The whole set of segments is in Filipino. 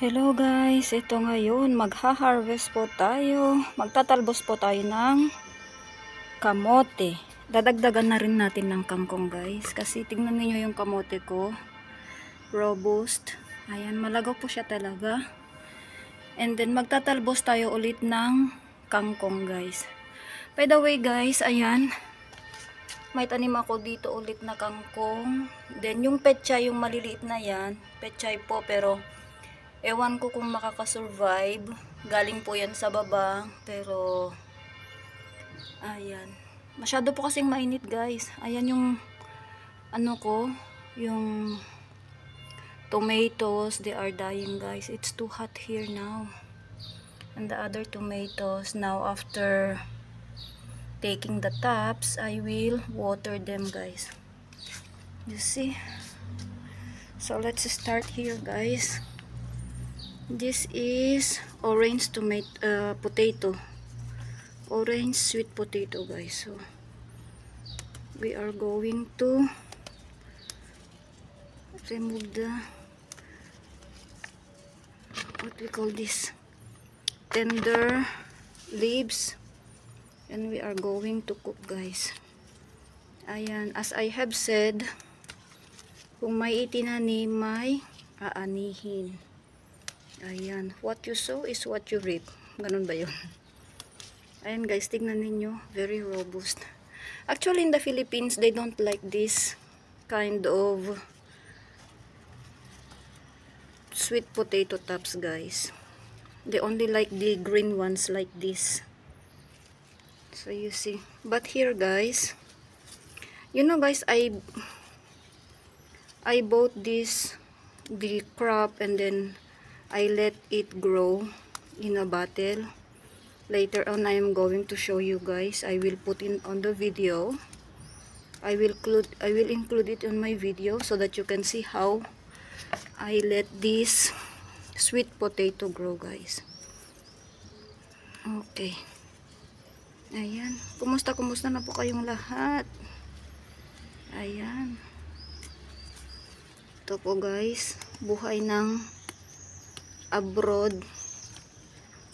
Hello guys, ito ngayon magha-harvest po tayo. Magtatalbos po tayo ng kamote. Dadagdagan na rin natin ng kangkong guys. Kasi tingnan niyo yung kamote ko. Robust. Ayan, malagaw po siya talaga. And then magtatalbos tayo ulit ng kangkong guys. By the way guys, ayan. May tanim ako dito ulit na kangkong. Then yung pechay, yung maliliit na yan. Pechay po pero ewan ko kung makakasurvive. Galing po yan sa baba. Pero, ayan. Masyado po kasing mainit guys. Ayan yung, ano ko, yung tomatoes, they are dying guys. It's too hot here now. And the other tomatoes, now after taking the tops, I will water them guys. You see? So, let's start here guys. This is orange tomato, potato. Orange sweet potato guys. So we are going to remove the, what we call this, tender leaves, and we are going to cook guys. Ayan, as I have said, kung may itinanim, may aanihin. Ayan, what you sow is what you reap. Ganun ba yun? Ayan guys, tignan ninyo, very robust. Actually in the Philippines, they don't like this kind of sweet potato tops guys. They only like the green ones like this. So you see, but here guys, you know guys, I bought the crop and then I let it grow in a bottle. Later on, I am going to show you guys. I will put in on the video. I will include it on my video so that you can see how I let this sweet potato grow guys. Okay. Ayan. Kumusta na po kayong lahat? Ayan. Ito po guys. Buhay ng abroad.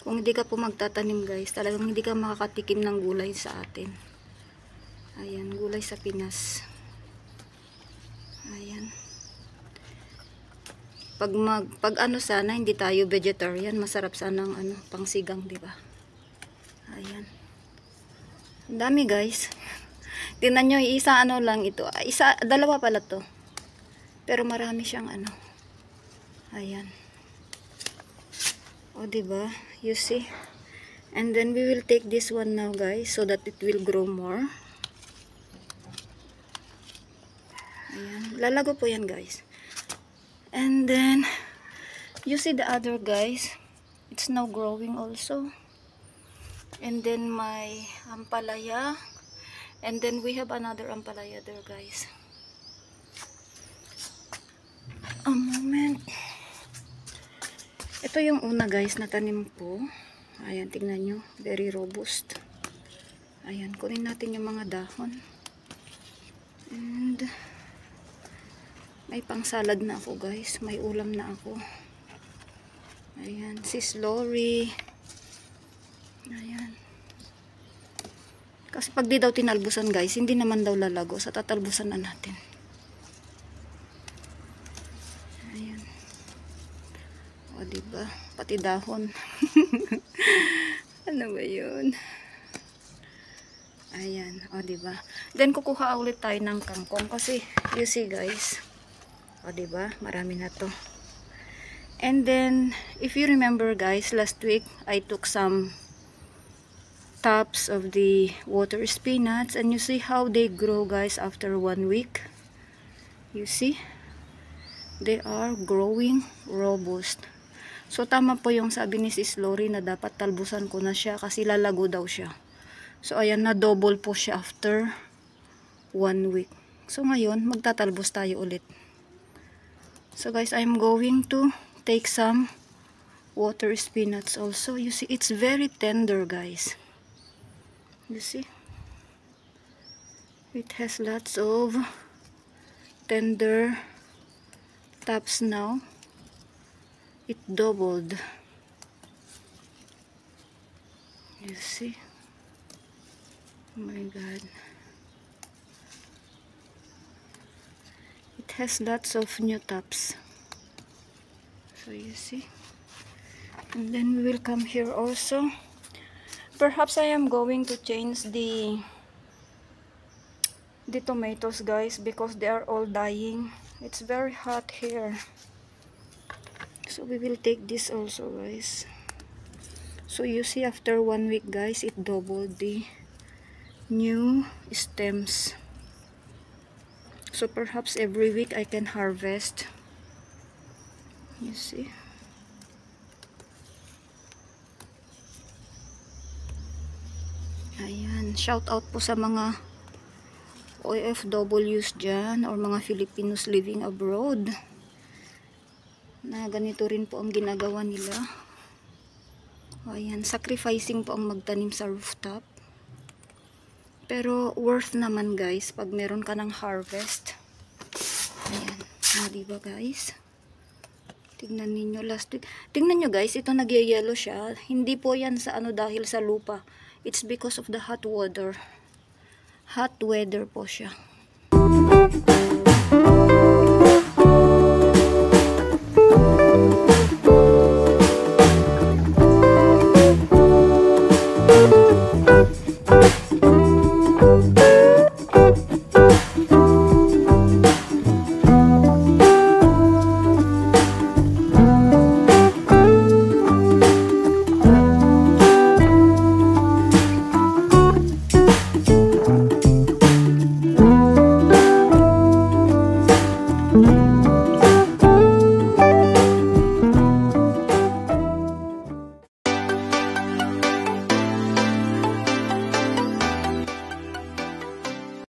Kung hindi ka po magtatanim guys, talagang hindi ka makakatikim ng gulay sa atin. Ayan, gulay sa Pinas. Ayan. Pag ano sana, hindi tayo vegetarian, masarap sana ang ano, pangsigang, di ba? Ayan. Ang dami guys. Tingnan nyo, isa ano lang ito. Dalawa pala to. Pero marami siyang ano. Ayan. O, diba? You see? And then we will take this one now guys so that it will grow more. Ayan. Lalago po yan guys. And then you see the other guys. It's now growing also. And then my ampalaya. And then we have another ampalaya there guys. A moment. Ito yung una guys na tanim ko. Ayan, tingnan nyo. Very robust. Ayan, kunin natin yung mga dahon. And may pang salad na ako guys. May ulam na ako. Ayan, sis Lori. Ayan. Kasi pag di daw tinalbusan guys, hindi naman daw lalago. Sa tatalbusan na natin. O, diba? Pati dahon. Ano ba yun? Ayan. O, diba? Then, kukuha ulit tayo ng kangkong. Kasi, you see guys. O, diba? Marami na to. And then, if you remember guys, last week, I took some tops of the water spinach. And you see how they grow guys after 1 week. You see? They are growing robust. So, tama po yung sabi ni Sis Lori na dapat talbusan ko na siya kasi lalago daw siya. So, ayan, na-double po siya after 1 week. So, ngayon, magtatalbos tayo ulit. So, guys, I'm going to take some water spinach also. You see, it's very tender, guys. You see? It has lots of tender tops now. It doubled. You see? Oh my god. It has lots of new tops. So you see. And then we will come here also. Perhaps I am going to change the tomatoes, guys, because they are all dying. It's very hot here. So we will take this also, guys. So you see, after 1 week, guys, it doubled the new stems. So perhaps every week I can harvest. You see. Ayan, shout out po sa mga OFWs dyan or mga Filipinos living abroad na ganito rin po ang ginagawa nila. Ayan, sacrificing po ang magtanim sa rooftop. Pero worth naman, guys, pag meron ka ng harvest. Ayan, diba, guys? Tignan ninyo last week. Tingnan nyo, guys, ito nagyayelo siya. Hindi po yan sa ano dahil sa lupa. It's because of the hot water. Hot weather po siya.